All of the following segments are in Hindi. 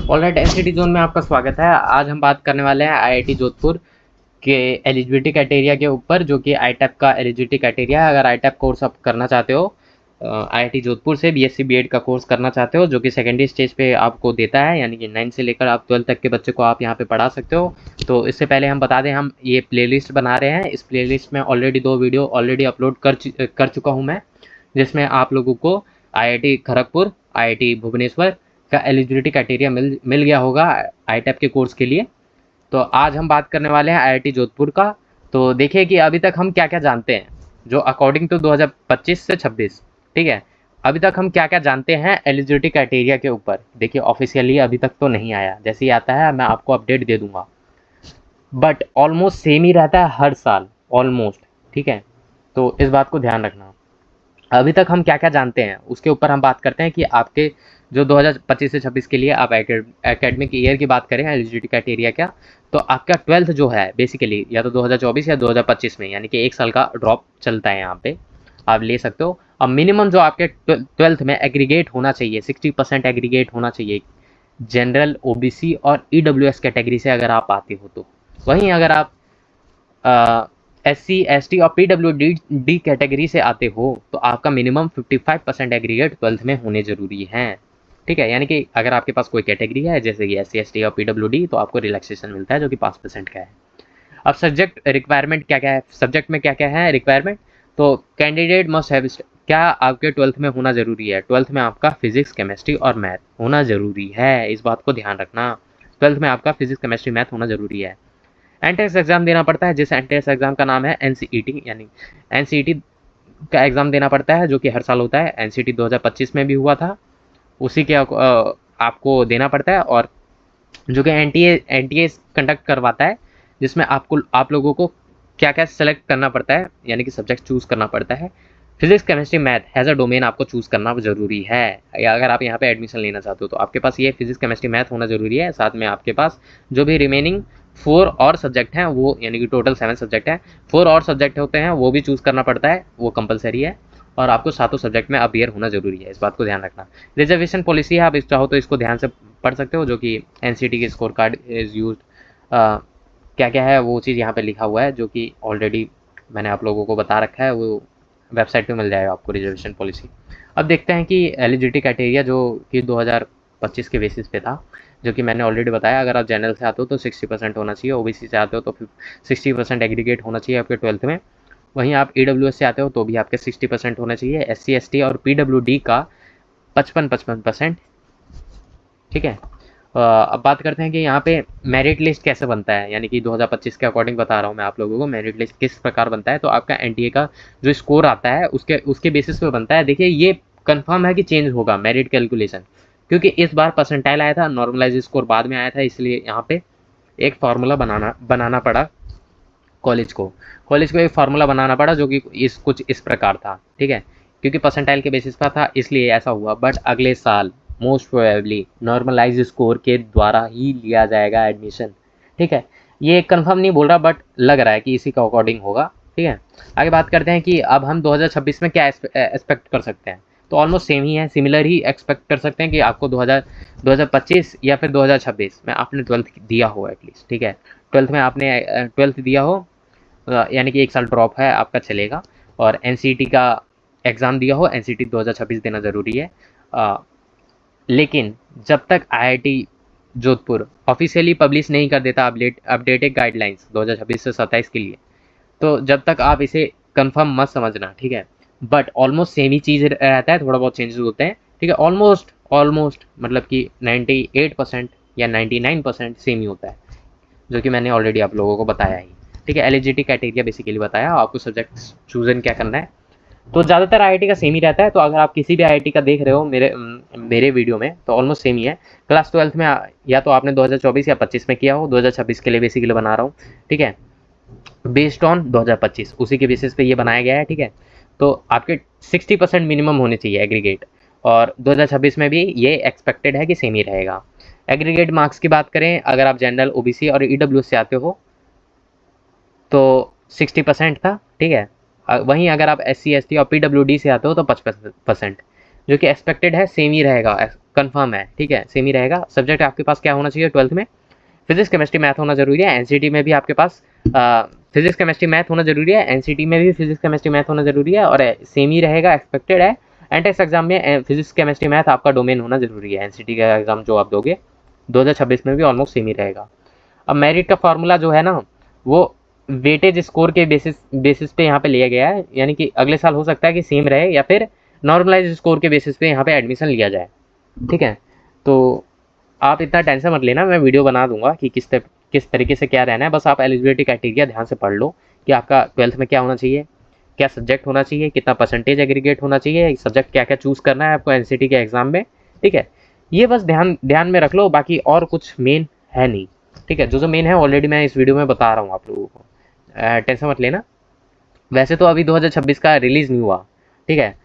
ऑलराइट, एनसीटी जोन में आपका स्वागत है। आज हम बात करने वाले हैं आईआईटी जोधपुर के एलिजिबिलिटी क्राइटेरिया के ऊपर, जो कि आईटैप का एलिजिबिलिटी क्राइटेरिया है। अगर आईटैप कोर्स आप करना चाहते हो, आईआईटी जोधपुर से बीएससी बीएड का कोर्स करना चाहते हो, जो कि सेकेंडरी स्टेज पे आपको देता है, यानी कि 9 से लेकर आप 12 तक के बच्चे को आप यहाँ पे पढ़ा सकते हो। तो इससे पहले हम बता दें, हम ये प्लेलिस्ट बना रहे हैं। इस प्लेलिस्ट में ऑलरेडी 2 वीडियो ऑलरेडी अपलोड कर चुका हूँ मैं, जिसमें आप लोगों को आईआईटी खड़गपुर, आईआईटी भुवनेश्वर का एलिजिबिलिटी क्राइटेरिया मिल गया होगा आईटैप के कोर्स के लिए। तो आज हम बात करने वाले हैं आईआईटी जोधपुर का। तो देखिए कि अभी तक हम क्या क्या जानते हैं, जो अकॉर्डिंग टू 2025 से 26, ठीक है, अभी तक हम क्या क्या जानते हैं एलिजिबिलिटी क्राइटेरिया के ऊपर। देखिए ऑफिशियली अभी तक तो नहीं आया, जैसे ही आता है मैं आपको अपडेट दे दूंगा, बट ऑलमोस्ट सेम ही रहता है हर साल, ऑलमोस्ट। ठीक है, तो इस बात को ध्यान रखना। अभी तक हम क्या क्या जानते हैं उसके ऊपर हम बात करते हैं कि आपके जो 2025 से 26 के लिए आप एकेडमिक ईयर की बात करें एलिजिबिलिटी क्राइटेरिया क्या, तो आपका 12th जो है बेसिकली या तो 2024 या 2025 में, यानी कि 1 साल का ड्रॉप चलता है यहाँ पे, आप ले सकते हो। अब मिनिमम जो आपके 12th में एग्रीगेट होना चाहिए, 60% एग्रीगेट होना चाहिए जनरल, ओबीसी और ईडब्ल्यूएस कैटेगरी से अगर आप आते हो तो। वहीं अगर आप SC ST और PWD कैटेगरी से आते हो तो आपका मिनिमम 55% एग्रीगेट 12th में होने ज़रूरी है। ठीक है, यानी कि अगर आपके पास कोई कैटेगरी है जैसे कि SC ST और PWD, तो आपको रिलैक्सेशन मिलता है जो कि 5% का है। अब सब्जेक्ट रिक्वायरमेंट क्या क्या है, सब्जेक्ट में क्या क्या है रिक्वायरमेंट, तो कैंडिडेट मस्ट हैव, क्या आपके 12th में होना ज़रूरी है, 12th में आपका फिजिक्स, केमिस्ट्री और मैथ होना ज़रूरी है। इस बात को ध्यान रखना, 12th में आपका फिजिक्स, केमिस्ट्री, मैथ होना ज़रूरी है। एंट्रेंस एग्जाम देना पड़ता है, जिस एंट्रेंस एग्जाम का नाम है एनसीईटी, यानी एनसीईटी का एग्जाम देना पड़ता है, जो कि हर साल होता है। एनसीईटी 2025 में भी हुआ था, उसी के आपको देना पड़ता है। और जो कि एनटीए कंडक्ट करवाता है, जिसमें आप लोगों को क्या क्या सेलेक्ट करना पड़ता है, यानी कि सब्जेक्ट चूज करना पड़ता है। Physics, chemistry, math has a domain आपको चूज करना ज़रूरी है। या अगर आप यहाँ पे एडमिशन लेना चाहते हो तो आपके पास ये फिजिक्स, केमिस्ट्री, मैथ होना ज़रूरी है। साथ में आपके पास जो भी रिमेनिंग 4 और सब्जेक्ट हैं, वो यानी कि टोटल 7 सब्जेक्ट हैं, 4 और सब्जेक्ट होते हैं, वो भी चूज़ करना पड़ता है, वो कंपलसरी है। और आपको सातों सब्जेक्ट में अपियर होना ज़रूरी है, इस बात को ध्यान रखना। रिजर्वेशन पॉलिसी है, आप इस चाहो तो इसको ध्यान से पढ़ सकते हो, जो कि एनसीटी के स्कोर कार्ड इज़ यूज, क्या क्या है वो चीज़ यहाँ पे लिखा हुआ है, जो कि ऑलरेडी मैंने आप लोगों को बता रखा है, वो वेबसाइट पे मिल जाएगा आपको रिजर्वेशन पॉलिसी। अब देखते हैं कि एलिजिबिलिटी क्राइटेरिया जो कि 2025 के बेसिस पे था, जो कि मैंने ऑलरेडी बताया। अगर आप जनरल से आते हो तो 60% होना चाहिए, ओबीसी से आते हो तो 60% एग्रीगेट होना चाहिए आपके 12th में। वहीं आप ईडब्ल्यूएस से आते हो तो भी आपके 60% होना चाहिए। SC ST और PWD का 55-55%। ठीक है, अब बात करते हैं कि यहाँ पे मेरिट लिस्ट कैसे बनता है, यानी कि 2025 के अकॉर्डिंग बता रहा हूँ मैं आप लोगों को मेरिट लिस्ट किस प्रकार बनता है। तो आपका एनटीए का जो स्कोर आता है उसके बेसिस पे बनता है। देखिए ये कंफर्म है कि चेंज होगा मेरिट कैलकुलेशन, क्योंकि इस बार परसेंटाइल आया था, नॉर्मलाइज स्कोर बाद में आया था, इसलिए यहाँ पे एक फार्मूला बनाना पड़ा कॉलेज को एक फार्मूला बनाना पड़ा, जो कि कुछ इस प्रकार था। ठीक है, क्योंकि परसेंटाइल के बेसिस पर था इसलिए ऐसा हुआ, बट अगले साल मोस्ट प्रोबेबली नॉर्मलाइज स्कोर के द्वारा ही लिया जाएगा एडमिशन। ठीक है, ये कंफर्म नहीं बोल रहा, बट लग रहा है कि इसी का अकॉर्डिंग होगा। ठीक है, आगे बात करते हैं कि अब हम 2026 में क्या एक्सपेक्ट कर सकते हैं। तो ऑलमोस्ट सेम ही है, सिमिलर ही एक्सपेक्ट कर सकते हैं कि आपको 2025 या फिर 2026 में आपने 12th दिया हो एटलीस्ट। ठीक है, 12th में आपने 12th दिया हो, यानी कि 1 साल ड्रॉप है आपका चलेगा। और एनसीईटी का एग्ज़ाम दिया हो, एनसीईटी 2026 देना ज़रूरी है। लेकिन जब तक आईआईटी जोधपुर ऑफिशियली पब्लिश नहीं कर देता अपडेटेड गाइडलाइंस 2026 से 27 के लिए, तो जब तक आप इसे कंफर्म मत समझना। ठीक है, बट ऑलमोस्ट सेम ही चीज़ रहता है, थोड़ा बहुत चेंजेस होते हैं। ठीक है, ऑलमोस्ट मतलब कि 98% या 99% सेम ही होता है, जो कि मैंने ऑलरेडी आप लोगों को बताया ही। ठीक है, एलिजिबिलिटी क्राइटेरिया बेसिकली बताया, आपको सब्जेक्ट चूजन क्या करना है। तो ज़्यादातर आईआईटी का सेम ही रहता है। तो अगर आप किसी भी आईआईटी का देख रहे हो मेरे वीडियो में, तो ऑलमोस्ट सेम ही है। क्लास 12th में या तो आपने 2024 या 25 में किया हो, 2026 के लिए बेसिकली बना रहा हूँ। ठीक है, बेस्ड ऑन 2025 उसी के बेसिस पे ये बनाया गया है। ठीक है, तो आपके 60% मिनिमम होने चाहिए एग्रीगेट, और 2026 में भी ये एक्सपेक्टेड है कि सेम ही रहेगा। एग्रीगेट मार्क्स की बात करें, अगर आप जनरल, ओबीसी और ईडब्ल्यूएस से आते हो तो 60% था। ठीक है, वहीं अगर आप SC ST और PWD से आते हो तो 55%, जो कि एक्सपेक्टेड है सेम ही रहेगा कंफर्म है, ठीक है, सेम ही रहेगा। सब्जेक्ट आपके पास क्या होना चाहिए 12th में, फिजिक्स केमिस्ट्री मैथ होना जरूरी है। एनसीटी में भी आपके पास फिजिक्स केमिस्ट्री मैथ होना जरूरी है, एनसीटी में भी फिजिक्स केमिस्ट्री मैथ होना जरूरी है, और सेम ही रहेगा, एक्सपेक्टेड है। एंट्रेंस एग्जाम में फिजिक्स केमिस्ट्री मैथ आपका डोमेन होना जरूरी है। एनसीटी का एग्जाम जो आप दोगे 2026 में भी ऑलमोस्ट सेम ही रहेगा। अब मेरिट का फॉर्मूला जो है ना, वो वेटेज स्कोर के बेसिस पे यहाँ पे लिया गया है, यानी कि अगले साल हो सकता है कि सेम रहे या फिर नॉर्मलाइज स्कोर के बेसिस पे यहाँ पे एडमिशन लिया जाए, ठीक है। तो आप इतना टेंशन मत लेना, मैं वीडियो बना दूंगा कि किस तरीके से क्या रहना है। बस आप एलिजिबिलिटी क्राइटेरिया ध्यान से पढ़ लो कि आपका 12th में क्या होना चाहिए, क्या सब्जेक्ट होना चाहिए, कितना परसेंटेज एग्रीगेट होना चाहिए, सब्जेक्ट क्या क्या चूज़ करना है आपको एनसीटी के एग्जाम में, ठीक है। ये बस ध्यान में रख लो, बाकी और कुछ मेन है नहीं, ठीक है। जो मेन है ऑलरेडी मैं इस वीडियो में बता रहा हूँ आप लोगों को, टेंशन मत लेना। वैसे तो अभी 2026 का रिलीज़ नहीं हुआ, ठीक है,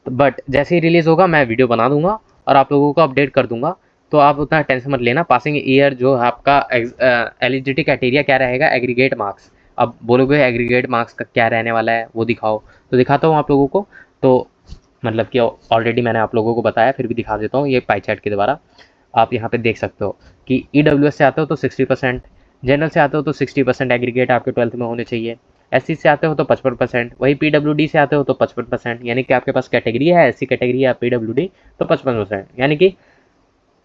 बट जैसे ही रिलीज़ होगा मैं वीडियो बना दूंगा और आप लोगों को अपडेट कर दूंगा, तो आप उतना टेंशन मत लेना। पासिंग ईयर जो आपका एलिजिबिलिटी क्राइटेरिया क्या रहेगा, एग्रीगेट मार्क्स। अब बोलोगे एग्रीगेट मार्क्स का क्या रहने वाला है, वो दिखाओ, तो दिखाता हूँ आप लोगों को। तो मतलब कि ऑलरेडी मैंने आप लोगों को बताया, फिर भी दिखा देता हूँ ये पाई चार्ट के द्वारा। आप यहाँ पे देख सकते हो कि EWS से आते हो तो 60%, जनरल से आते हो तो 60% एग्रीगेट आपके 12th में होने चाहिए, SC से आते हो तो 55%, वही PWD से आते हो तो 55%, यानी कि आपके पास कैटेगरी है SC कैटेगरी या PWD तो 55%, यानी कि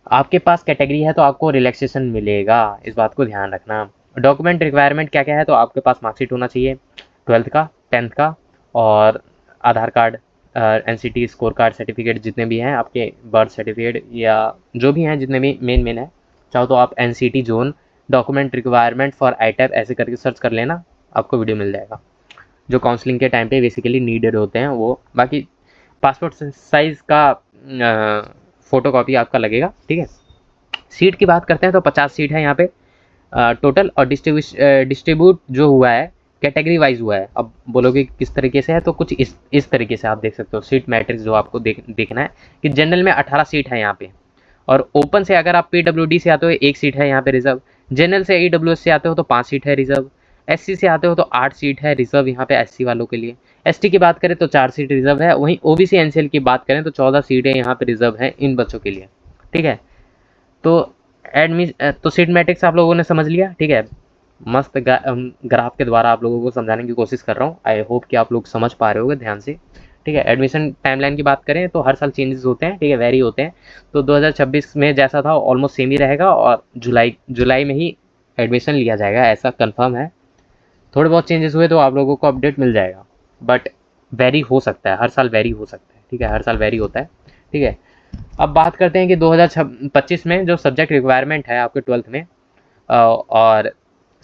आपके पास कैटेगरी है तो आपको रिलैक्सेशन मिलेगा, इस बात को ध्यान रखना। डॉक्यूमेंट रिक्वायरमेंट क्या क्या है, तो आपके पास मार्कशीट होना चाहिए 12th का, 10th का, और Aadhaar card, NCT score card certificate जितने भी हैं आपके, बर्थ सर्टिफिकेट या जो भी हैं जितने भी मेन है। चाहो तो आप NCT zone document requirement for ITAB ऐसे करके सर्च कर लेना, आपको वीडियो मिल जाएगा, जो काउंसलिंग के टाइम पे बेसिकली नीडेड होते हैं वो। बाकी पासपोर्ट साइज़ का फ़ोटो कॉपी आपका लगेगा, ठीक है। सीट की बात करते हैं तो 50 सीट है यहाँ पे टोटल, और डिस्ट्रीब्यूट जो हुआ है कैटेगरी वाइज हुआ है। अब बोलोगे किस तरीके से है, तो कुछ इस तरीके से आप देख सकते हो। सीट मैट्रिक्स जो आपको देखना है कि जनरल में 18 सीट है यहाँ पे, और ओपन से अगर आप PWD से आते हो 1 सीट है यहाँ पे रिजर्व, जनरल से EWS से आते हो तो 5 सीट है रिजर्व, SC से आते हो तो 8 सीट है रिजर्व यहाँ पे SC वालों के लिए, ST की बात करें तो 4 सीट रिजर्व है, वहीं OBC NCL की बात करें तो 14 सीटें यहाँ पे रिजर्व है इन बच्चों के लिए, ठीक है। तो तो सीट मैट्रिक्स आप लोगों ने समझ लिया, ठीक है। मस्त ग्राफ के द्वारा आप लोगों को समझाने की कोशिश कर रहा हूँ, आई होप कि आप लोग समझ पा रहे होगे ध्यान से, ठीक है। एडमिशन टाइमलाइन की बात करें तो हर साल चेंजेस होते हैं, ठीक है, वेरी होते हैं। तो 2026 में जैसा था ऑलमोस्ट सेम ही रहेगा, और जुलाई में ही एडमिशन लिया जाएगा, ऐसा कंफर्म है। थोड़े बहुत चेंजेस हुए तो आप लोगों को अपडेट मिल जाएगा, बट वेरी हो सकता है, हर साल वेरी हो सकता है, ठीक है, हर साल वेरी होता है, ठीक है। अब बात करते हैं कि 2025 में जो सब्जेक्ट रिक्वायरमेंट है आपके 12th में, और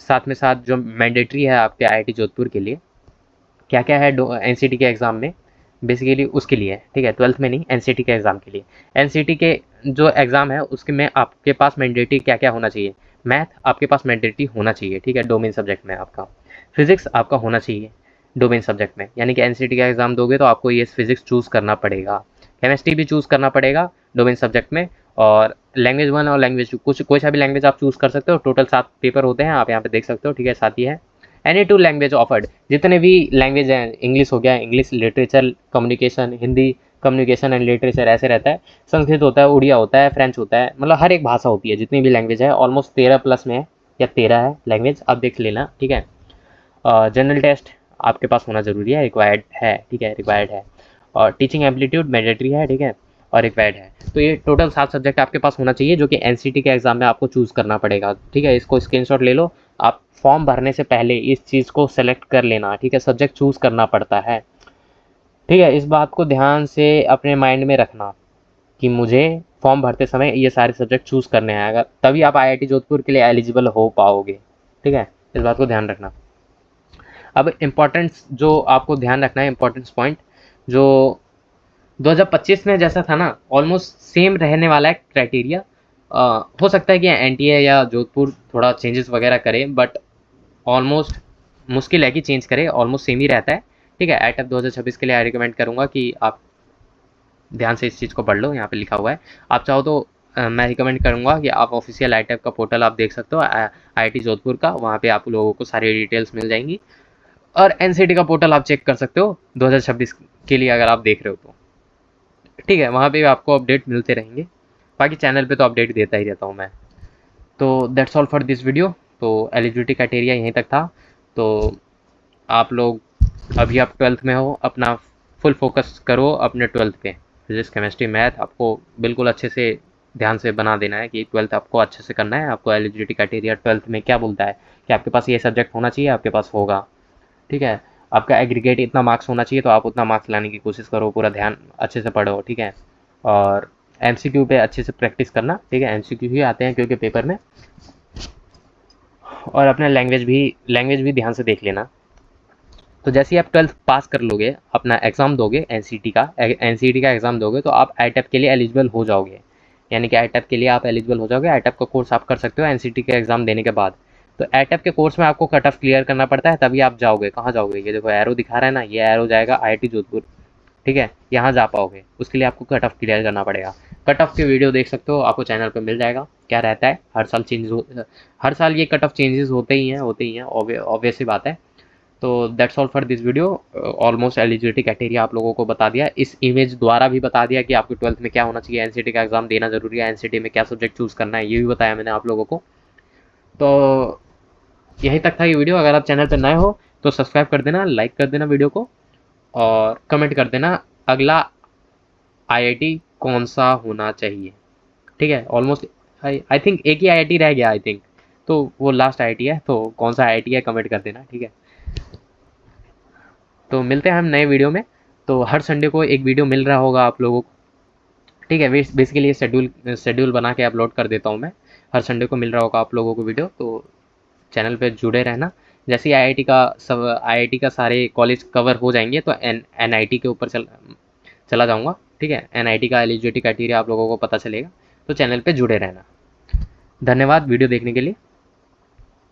साथ में साथ जो मैंडेटरी है आपके IIT जोधपुर के लिए, क्या क्या है NCT के एग्ज़ाम में, बेसिकली उसके लिए, ठीक है, 12th में नहीं, NCT के एग्ज़ाम के लिए। NCT के जो एग्ज़ाम है उसके में आपके पास मैंडेटरी क्या क्या होना चाहिए, मैथ आपके पास मैंडेटरी होना चाहिए, ठीक है, डोमेन सब्जेक्ट में आपका। फिजिक्स आपका होना चाहिए डोमेन सब्जेक्ट में, यानी कि NCT का एग्ज़ाम दोगे तो आपको ये फिजिक्स चूज़ करना पड़ेगा, केमिस्ट्री भी चूज़ करना पड़ेगा डोमेन सब्जेक्ट में, और लैंग्वेज 1 और लैंग्वेज 2 कुछ कोई सा भी लैंग्वेज आप चूज़ कर सकते हो। टोटल 7 पेपर होते हैं, आप यहाँ पे देख सकते हो, ठीक है, 7 ही है। एनी 2 लैंग्वेज ऑफर्ड, जितने भी लैंग्वेज हैं, इंग्लिश हो गया, English literature communication, Hindi communication and literature ऐसे रहता है, संस्कृत होता है, उड़िया होता है, फ्रेंच होता है, मतलब हर एक भाषा होती है, जितनी भी लैंग्वेज है ऑलमोस्ट 13 प्लस में है, या 13 है लैंग्वेज, आप देख लेना, ठीक है। जनरल टेस्ट आपके पास होना ज़रूरी है, रिक्वायर्ड है, ठीक है, रिक्वायर्ड है, और टीचिंग एप्टीट्यूड मैंडेटरी है, ठीक है, और रिक्वायर्ड है। तो ये टोटल 7 सब्जेक्ट आपके पास होना चाहिए, जो कि NCT के एग्जाम में आपको चूज़ करना पड़ेगा, ठीक है। इसको स्क्रीनशॉट ले लो, आप फॉर्म भरने से पहले इस चीज़ को सेलेक्ट कर लेना, ठीक है, सब्जेक्ट चूज़ करना पड़ता है, ठीक है। इस बात को ध्यान से अपने माइंड में रखना कि मुझे फॉर्म भरते समय ये सारे सब्जेक्ट चूज़ करने हैं, अगर तभी आप IIT जोधपुर के लिए एलिजिबल हो पाओगे, ठीक है, इस बात को ध्यान रखना। अब इम्पोर्टेंस जो आपको ध्यान रखना है, इम्पोर्टेंस पॉइंट जो 2025 में जैसा था ना, ऑलमोस्ट सेम रहने वाला है क्राइटेरिया। हो सकता है कि NTA या जोधपुर थोड़ा चेंजेस वगैरह करे, बट ऑलमोस्ट मुश्किल है कि चेंज करे, ऑलमोस्ट सेम ही रहता है, ठीक है। ITAB 2026 के लिए आई रिकमेंड करूँगा कि आप ध्यान से इस चीज़ को पढ़ लो, यहाँ पे लिखा हुआ है। आप चाहो तो मैं रिकमेंड करूँगा कि आप ऑफिशियल ITAB का पोर्टल आप देख सकते हो, IIT जोधपुर का, वहाँ पे आप लोगों को सारी डिटेल्स मिल जाएंगी, और NCT का पोर्टल आप चेक कर सकते हो 2026 के लिए अगर आप देख रहे हो तो, ठीक है, वहाँ पे आपको अपडेट मिलते रहेंगे। बाकी चैनल पे तो अपडेट देता ही रहता हूँ मैं। तो that's all for this video. तो एलिजिबिलिटी क्राइटेरिया यहीं तक था। तो आप लोग अभी आप 12th में हो, अपना फुल फोकस करो अपने 12th पे। फिजिक्स केमिस्ट्री मैथ आपको बिल्कुल अच्छे से ध्यान से बना देना है कि 12th आपको अच्छे से करना है। आपको एलिजिबिलिटी क्राइटेरिया 12th में क्या बोलता है कि आपके पास ये सब्जेक्ट होना चाहिए, आपके पास होगा। ठीक है, आपका एग्रीगेट इतना मार्क्स होना चाहिए तो आप उतना मार्क्स लाने की कोशिश करो, पूरा ध्यान अच्छे से पढ़ो। ठीक है, और एमसीक्यू पे अच्छे से प्रैक्टिस करना। ठीक है, एमसीक्यू ही आते हैं क्योंकि पेपर में। और अपना लैंग्वेज भी ध्यान से देख लेना। तो जैसे ही आप 12th पास कर लोगे, अपना एग्ज़ाम दोगे एनसीटी का एग्ज़ाम दोगे, तो आप आईटेप के लिए एलिजिबल हो जाओगे। यानी कि आईटेप के लिए आप एलिजिबल हो जाओगे। आईटेप का कोर्स आप कर सकते हो एनसीटी के एग्ज़ाम देने के बाद। तो आईटेप के कोर्स में आपको कट ऑफ क्लियर करना पड़ता है, तभी आप जाओगे। कहाँ जाओगे? ये देखो एरो दिखा रहा है ना, ये एरो जाएगा आईआईटी जोधपुर। ठीक है, यहाँ जा पाओगे। उसके लिए आपको कट ऑफ क्लियर करना पड़ेगा। कट ऑफ की वीडियो देख सकते हो, आपको चैनल पर मिल जाएगा क्या रहता है। हर साल ये कट ऑफ चेंजेस होते ही हैं, ऑब्वियस सी बात है। तो that's all for this video. Almost eligibility criteria आप लोगों को बता दिया, इस इमेज द्वारा भी बता दिया कि आपको 12th में क्या होना चाहिए, एनसीटी का एग्जाम देना जरूरी है, एनसीटी में क्या सब्जेक्ट चूज करना है, ये भी बताया मैंने आप लोगों को। तो यहीं तक था ये वीडियो। अगर आप चैनल पर नए हो तो सब्सक्राइब कर देना, लाइक कर देना वीडियो को, और कमेंट कर देना अगला आईआईटी कौन सा होना चाहिए। ठीक है, ऑलमोस्ट आई थिंक एक ही आईआईटी रह गया आई थिंक, तो वो लास्ट आईआईटी है। तो कौन सा आईआईटी है कमेंट कर देना। ठीक है, तो मिलते हैं हम नए वीडियो में। तो हर संडे को एक वीडियो मिल रहा होगा आप लोगों को। ठीक है, बेसिकली ये शेड्यूल बना के अपलोड कर देता हूँ मैं। हर संडे को मिल रहा होगा आप लोगों को वीडियो। तो चैनल पे जुड़े रहना। जैसे ही आईआईटी का सारे कॉलेज कवर हो जाएंगे तो एनआईटी के ऊपर चला जाऊँगा। ठीक है, एनआईटी का एलिजिबिलिटी क्राइटेरिया आप लोगों को पता चलेगा। तो चैनल पे जुड़े रहना। धन्यवाद वीडियो देखने के लिए।